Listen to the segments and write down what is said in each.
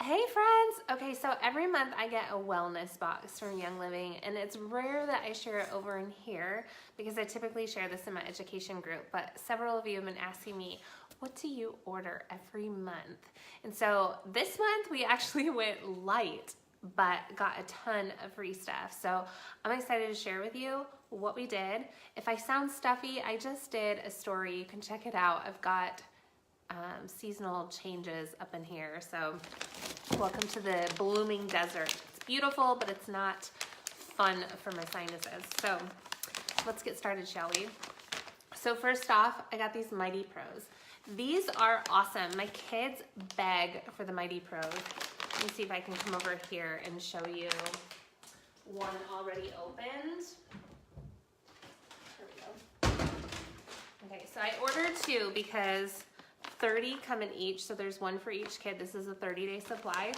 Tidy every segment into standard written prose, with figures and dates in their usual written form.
Hey friends! Okay, so every month I get a wellness box from Young Living, and it's rare that I share it over in here because I typically share this in my education group, but several of you have been asking me, what do you order every month? And so this month we actually went light, but got a ton of free stuff. So I'm excited to share with you what we did. If I sound stuffy, I just did a story. You can check it out. I've got seasonal changes up in here. So welcome to the blooming desert. It's beautiful, but it's not fun for my sinuses. So let's get started, shall we? So first off, I got these Mighty Pros. These are awesome. My kids beg for the Mighty Pros. Let me see if I can come over here and show you one already opened. There we go. Okay, so I ordered two because 30 come in each, so there's one for each kid. This is a 30-day supply.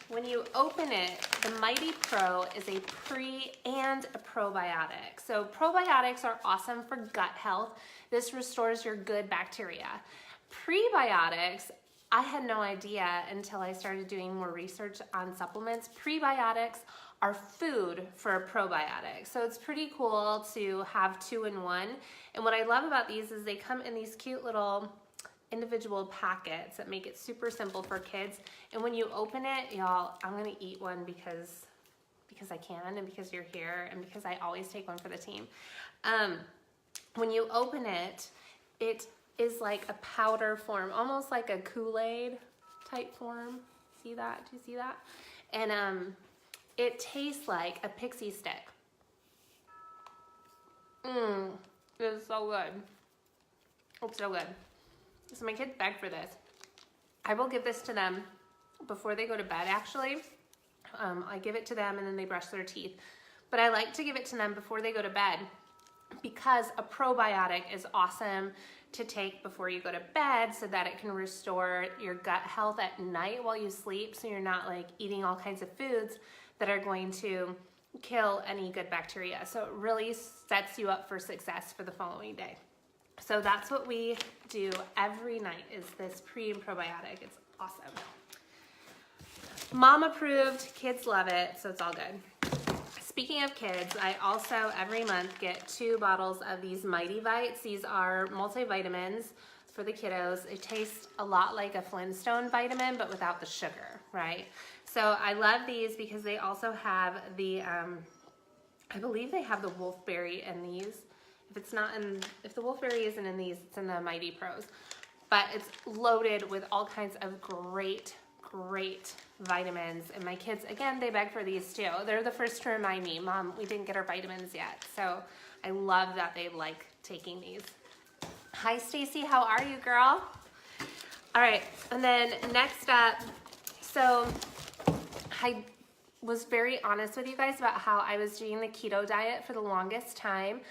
When you open it, the Mighty Pro is a pre and a probiotic. So probiotics are awesome for gut health. This restores your good bacteria. Prebiotics, I had no idea until I started doing more research on supplements. Prebiotics are food for a probiotic. So it's pretty cool to have two in one. And what I love about these is they come in these cute little individual packets that make it super simple for kids. And when you open it, y'all, I'm gonna eat one because I can and because you're here and because I always take one for the team. When you open it, it is like a powder form, almost like a Kool-Aid type form. See that? Do you see that? And it tastes like a pixie stick. It is so good. It's so good. So my kids beg for this. I will give this to them before they go to bed, actually. I give it to them and then they brush their teeth. But I like to give it to them before they go to bed because a probiotic is awesome to take before you go to bed so that it can restore your gut health at night while you sleep, so you're not like eating all kinds of foods that are going to kill any good bacteria. So it really sets you up for success for the following day. So that's what we do every night, is this pre and probiotic. It's awesome. Mom approved, kids love it, so it's all good. Speaking of kids, I also every month get 2 bottles of these Mighty Vites. These are multivitamins for the kiddos. It tastes a lot like a Flintstone vitamin, but without the sugar, right? So I love these because they also have the, I believe they have the wolfberry in these. If the wolfberry isn't in these, it's in the Mighty Pros. But it's loaded with all kinds of great vitamins. And my kids, again, they beg for these too. They're the first to remind me, Mom, we didn't get our vitamins yet. So I love that they like taking these. Hi, Stacy, how are you, girl? All right, and then next up, so I was very honest with you guys about how I was doing the keto diet for the longest time.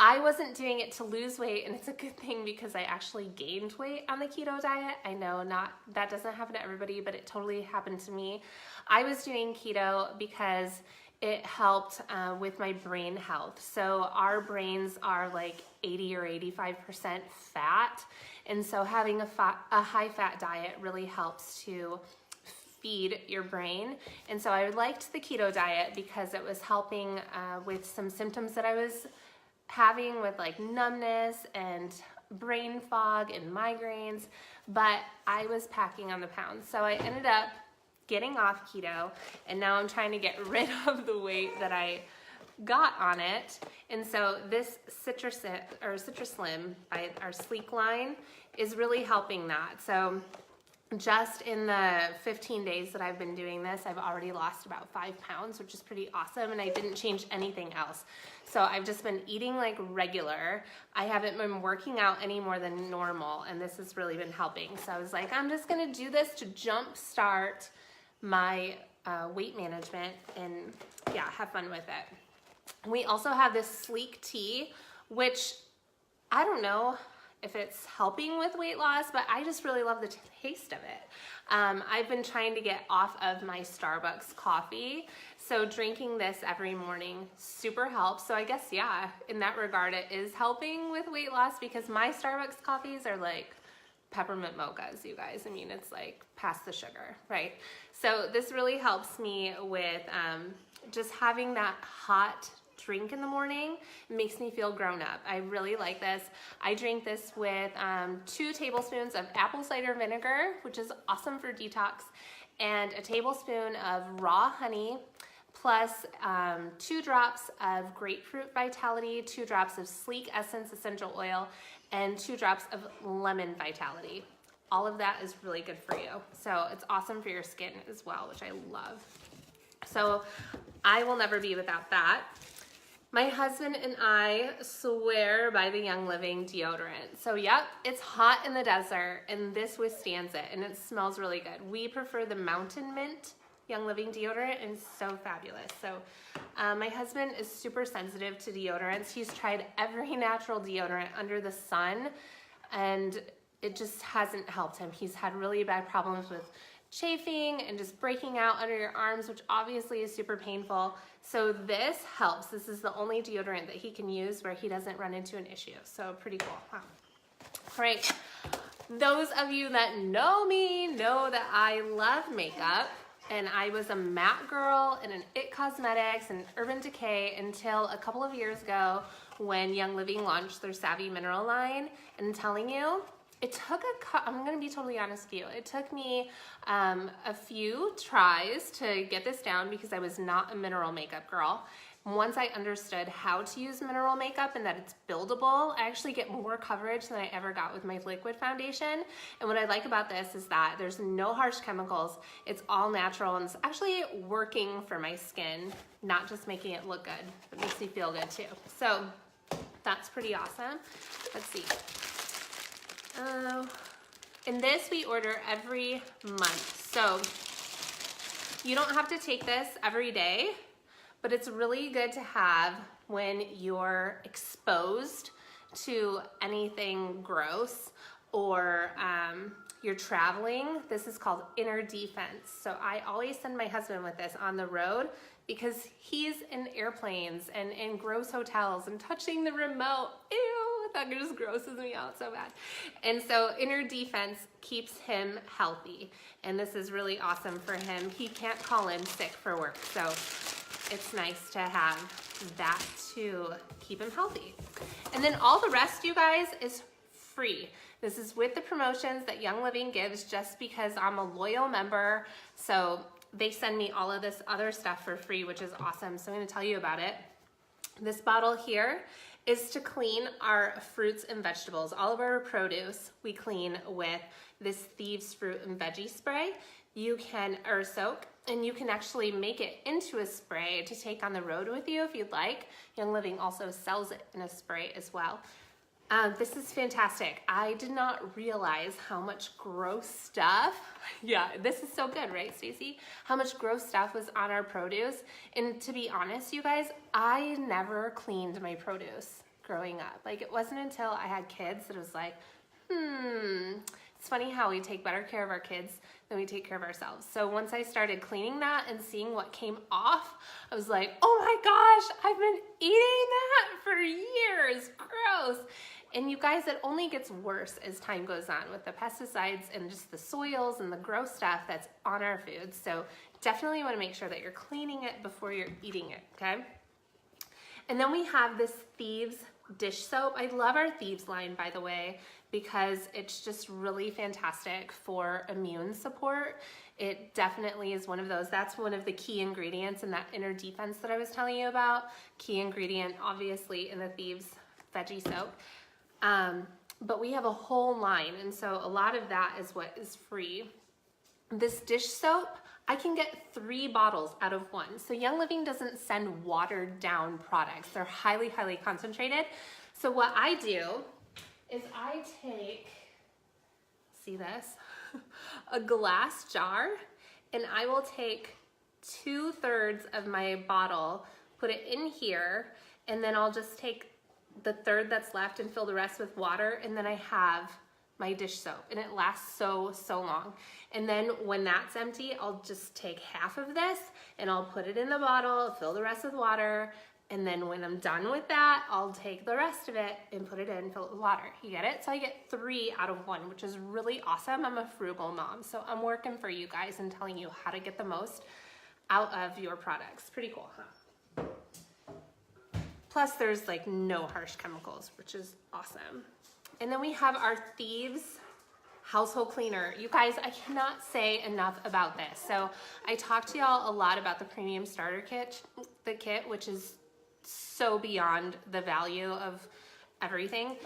I wasn't doing it to lose weight, and it's a good thing because I actually gained weight on the keto diet. I know that doesn't happen to everybody, but it totally happened to me. I was doing keto because it helped with my brain health. So our brains are like 80 or 85% fat, and so having a high fat diet really helps to feed your brain. And so I liked the keto diet because it was helping with some symptoms that I was having with like numbness and brain fog and migraines, but I was packing on the pounds. So I ended up getting off keto, and now I'm trying to get rid of the weight that I got on it. And so this Citruslim by our Sleek line is really helping that. So just in the 15 days that I've been doing this, I've already lost about 5 pounds, which is pretty awesome, and I didn't change anything else. So I've just been eating like regular. I haven't been working out any more than normal, and this has really been helping. So I was like, I'm just gonna do this to jumpstart my weight management and yeah, have fun with it. We also have this Sleek tea, which I don't know if it's helping with weight loss, but I just really love the taste of it. I've been trying to get off of my Starbucks coffee, so drinking this every morning super helps. So I guess, yeah, in that regard, it is helping with weight loss because my Starbucks coffees are like peppermint mochas, you guys. I mean, it's like past the sugar, right? So this really helps me with just having that hot drink in the morning. It makes me feel grown up. I really like this. I drink this with 2 tablespoons of apple cider vinegar, which is awesome for detox, and a tablespoon of raw honey, plus 2 drops of grapefruit vitality, 2 drops of sleek essence essential oil, and 2 drops of lemon vitality. All of that is really good for you. So it's awesome for your skin as well, which I love. So I will never be without that. My husband and I swear by the Young Living deodorant. So yep, it's hot in the desert and this withstands it and it smells really good. We prefer the Mountain Mint Young Living deodorant and it's so fabulous. So my husband is super sensitive to deodorants. He's tried every natural deodorant under the sun and it just hasn't helped him. He's had really bad problems with chafing and just breaking out under your arms, which obviously is super painful. So this helps. This is the only deodorant that he can use where he doesn't run into an issue. So pretty cool. Wow. All right. Those of you that know me know that I love makeup, and I was a matte girl and an IT Cosmetics and Urban Decay until a couple of years ago when Young Living launched their Savvy Mineral line. And I'm telling you, it took I'm gonna be totally honest with you. It took me a few tries to get this down because I was not a mineral makeup girl. Once I understood how to use mineral makeup and that it's buildable, I actually get more coverage than I ever got with my liquid foundation. And what I like about this is that there's no harsh chemicals. It's all natural and it's actually working for my skin, not just making it look good. It makes me feel good too. So that's pretty awesome. Let's see. And this we order every month. So you don't have to take this every day, but it's really good to have when you're exposed to anything gross or you're traveling. This is called inner defense. So I always send my husband with this on the road because he's in airplanes and in gross hotels and touching the remote. Ew, that just grosses me out so bad. And so inner defense keeps him healthy. And this is really awesome for him. He can't call in sick for work. So it's nice to have that to keep him healthy. And then all the rest, you guys, is free. This is with the promotions that Young Living gives just because I'm a loyal member. So they send me all of this other stuff for free, which is awesome. So I'm going to tell you about it. This bottle here is to clean our fruits and vegetables. All of our produce we clean with this Thieves fruit and veggie spray. You can, or soak, and you can actually make it into a spray to take on the road with you if you'd like. Young Living also sells it in a spray as well. This is fantastic. I did not realize how much gross stuff, yeah, this is so good, right, Stacey? How much gross stuff was on our produce. And to be honest, you guys, I never cleaned my produce growing up. Like, it wasn't until I had kids that it was like, it's funny how we take better care of our kids than we take care of ourselves. So once I started cleaning that and seeing what came off, I was like, oh my gosh, I've been eating that for years, gross. And you guys, it only gets worse as time goes on with the pesticides and just the soils and the gross stuff that's on our foods. So definitely want to make sure that you're cleaning it before you're eating it, okay? And then we have this Thieves dish soap. I love our Thieves line, by the way, because it's just really fantastic for immune support. It definitely is one of those. That's one of the key ingredients in that inner defense that I was telling you about. Key ingredient, obviously, in the Thieves veggie soap. But we have a whole line, and so a lot of that is what is free. This dish soap, I can get 3 bottles out of 1. So Young Living doesn't send watered down products. They're highly, highly concentrated. So what I do is I take, see this, a glass jar, and I will take 2/3 of my bottle, put it in here, and then I'll just take the 1/3 that's left and fill the rest with water, and then I have my dish soap, and it lasts so long. And then when that's empty, I'll just take half of this and I'll put it in the bottle, fill the rest with water, And then when I'm done with that, I'll take the rest of it and put it in, fill it with water. You get it? So I get 3 out of 1, which is really awesome. I'm a frugal mom, so I'm working for you guys and telling you how to get the most out of your products. Pretty cool, huh? Plus there's like no harsh chemicals, which is awesome. And then we have our Thieves household cleaner. You guys, I cannot say enough about this. So I talked to y'all a lot about the premium starter kit, which is so beyond the value of everything.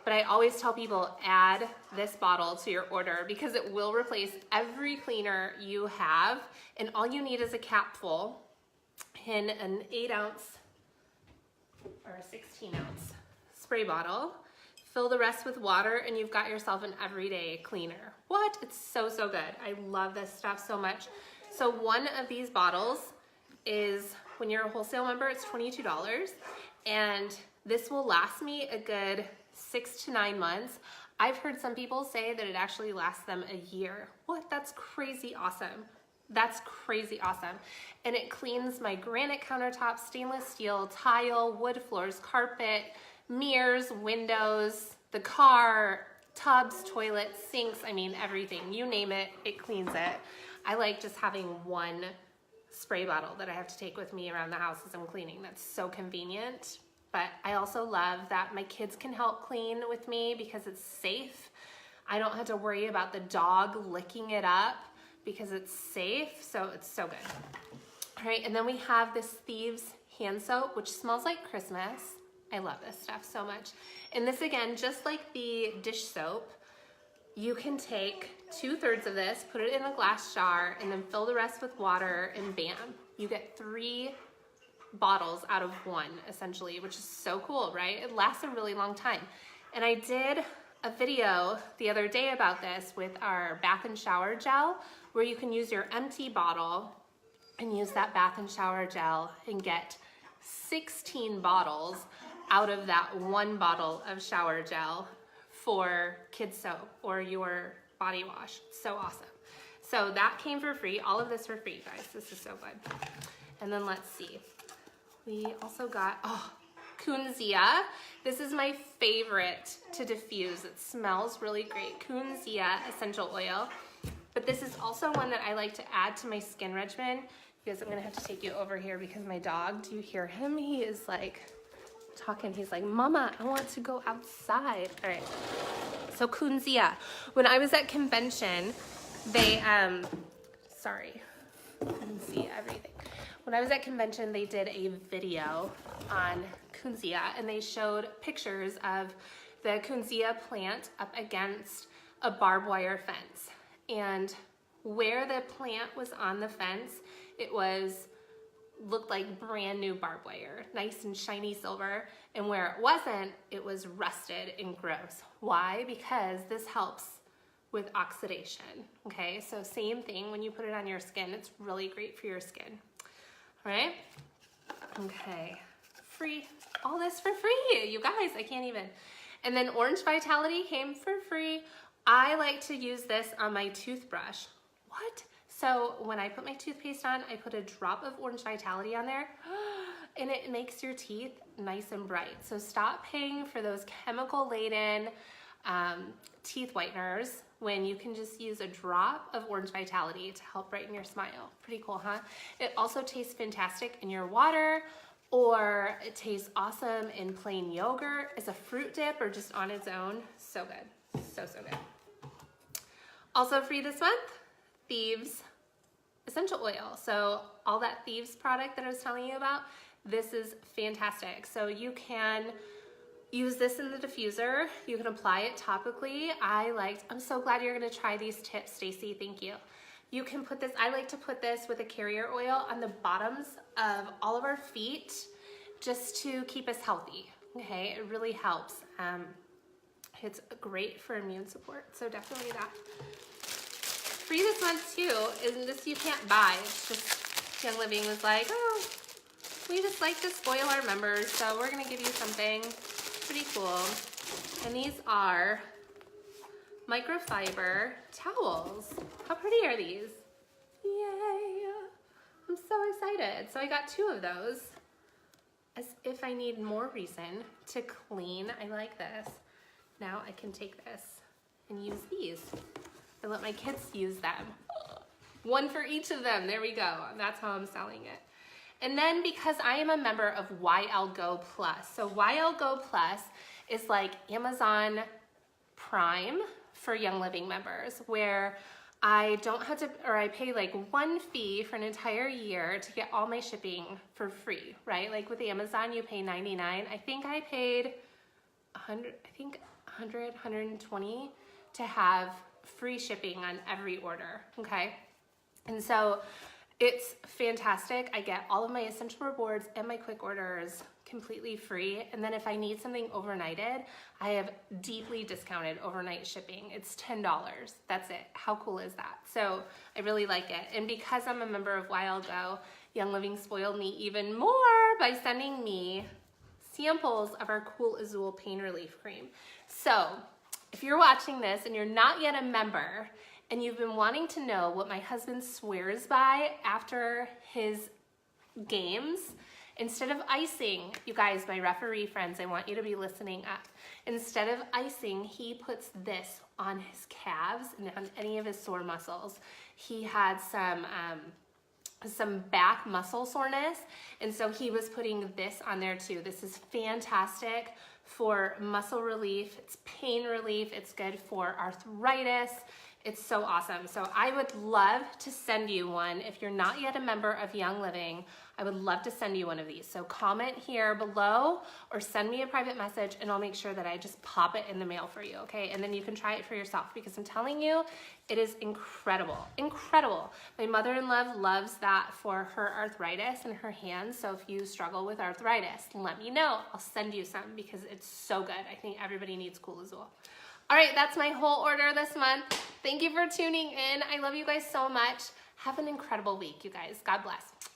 But I always tell people, add this bottle to your order because it will replace every cleaner you have. And all you need is a capful in an 8-ounce or a 16-ounce spray bottle. Fill the rest with water and you've got yourself an everyday cleaner. What? It's so, so good. I love this stuff so much. So one of these bottles is, when you're a wholesale member, it's $22. And this will last me a good 6 to 9 months. I've heard some people say that it actually lasts them a year. What? That's crazy awesome. That's crazy awesome. And it cleans my granite countertops, stainless steel, tile, wood floors, carpet, mirrors, windows, the car, tubs, toilets, sinks, I mean everything. You name it, it cleans it. I like just having one spray bottle that I have to take with me around the house as I'm cleaning. That's so convenient. But I also love that my kids can help clean with me because it's safe. I don't have to worry about the dog licking it up because it's safe, so it's so good. All right, and then we have this Thieves hand soap, which smells like Christmas. I love this stuff so much. And this, again, just like the dish soap, you can take 2/3 of this, put it in a glass jar, and then fill the rest with water, and bam, you get 3 bottles out of 1, essentially, which is so cool, right? It lasts a really long time. And I did a video the other day about this with our bath and shower gel, where you can use your empty bottle and use that bath and shower gel and get 16 bottles out of that 1 bottle of shower gel for Kids Soap or your body wash. So awesome. So that came for free. All of this for free, guys. This is so good. And then let's see. We also got, Kunzia. This is my favorite to diffuse. It smells really great. Kunzia essential oil. But this is also one that I like to add to my skin regimen. You guys, I'm gonna have to take you over here because my dog, do you hear him? He is like talking. He's like, Mama, I want to go outside. All right. So Kunzia. When I was at convention, they, couldn't see everything. When I was at convention, they did a video on Kunzia, and they showed pictures of the Kunzia plant up against a barbed wire fence. And where the plant was on the fence, it looked like brand new barbed wire, nice and shiny silver. And where it wasn't, it was rusted and gross. Why? Because this helps with oxidation, okay? So same thing when you put it on your skin, it's really great for your skin, all right? Okay, free, all this for free, you guys, I can't even. And then Orange Vitality came for free. I like to use this on my toothbrush. What? So when I put my toothpaste on, I put a drop of Orange Vitality on there, and it makes your teeth nice and bright. So stop paying for those chemical-laden teeth whiteners when you can just use a drop of Orange Vitality to help brighten your smile. Pretty cool, huh? It also tastes fantastic in your water, or it tastes awesome in plain yogurt as a fruit dip or just on its own. So good, so, so good. Also free this month, Thieves essential oil. So all that Thieves product that I was telling you about, this is fantastic. So you can use this in the diffuser. You can apply it topically. I'm so glad you're gonna try these tips, Stacy, thank you. You can put this, I like to put this with a carrier oil on the bottoms of all of our feet just to keep us healthy, okay? It really helps. It's great for immune support, so definitely that. Free this month too, and this you can't buy. It's just Young Living was like, oh, we just like to spoil our members, so we're gonna give you something pretty cool. And these are microfiber towels. How pretty are these? Yay! I'm so excited. So I got 2 of those. as if I need more reason to clean. I like this. Now I can take this and use these and let my kids use them. One for each of them, there we go. That's how I'm selling it. And then because I am a member of YL Go Plus, so YL Go Plus is like Amazon Prime for Young Living members, where I don't have to, or I pay like one fee for an entire year to get all my shipping for free, right? Like with Amazon, you pay $99. I think I paid $100, $120 to have free shipping on every order, okay? And so it's fantastic. I get all of my essential rewards and my quick orders completely free. And then if I need something overnighted, I have deeply discounted overnight shipping. It's $10. That's it. How cool is that? So I really like it. And because I'm a member of YL Go, Young Living spoiled me even more by sending me samples of our Cool Azul Pain Relief Cream. So if you're watching this and you're not yet a member and you've been wanting to know what my husband swears by after his games, instead of icing, you guys, my referee friends, I want you to be listening up. Instead of icing, he puts this on his calves and on any of his sore muscles. He had some back muscle soreness, and so he was putting this on there too. This is fantastic for muscle relief, it's pain relief, it's good for arthritis. It's so awesome. So I would love to send you one. If you're not yet a member of Young Living, I would love to send you one of these. So comment here below or send me a private message and I'll make sure that I just pop it in the mail for you, okay? And then you can try it for yourself because I'm telling you, it is incredible, incredible. My mother-in-law loves that for her arthritis in her hands. So if you struggle with arthritis, let me know. I'll send you some because it's so good. I think everybody needs Cool Azul. All right, that's my whole order this month. Thank you for tuning in. I love you guys so much. Have an incredible week, you guys. God bless.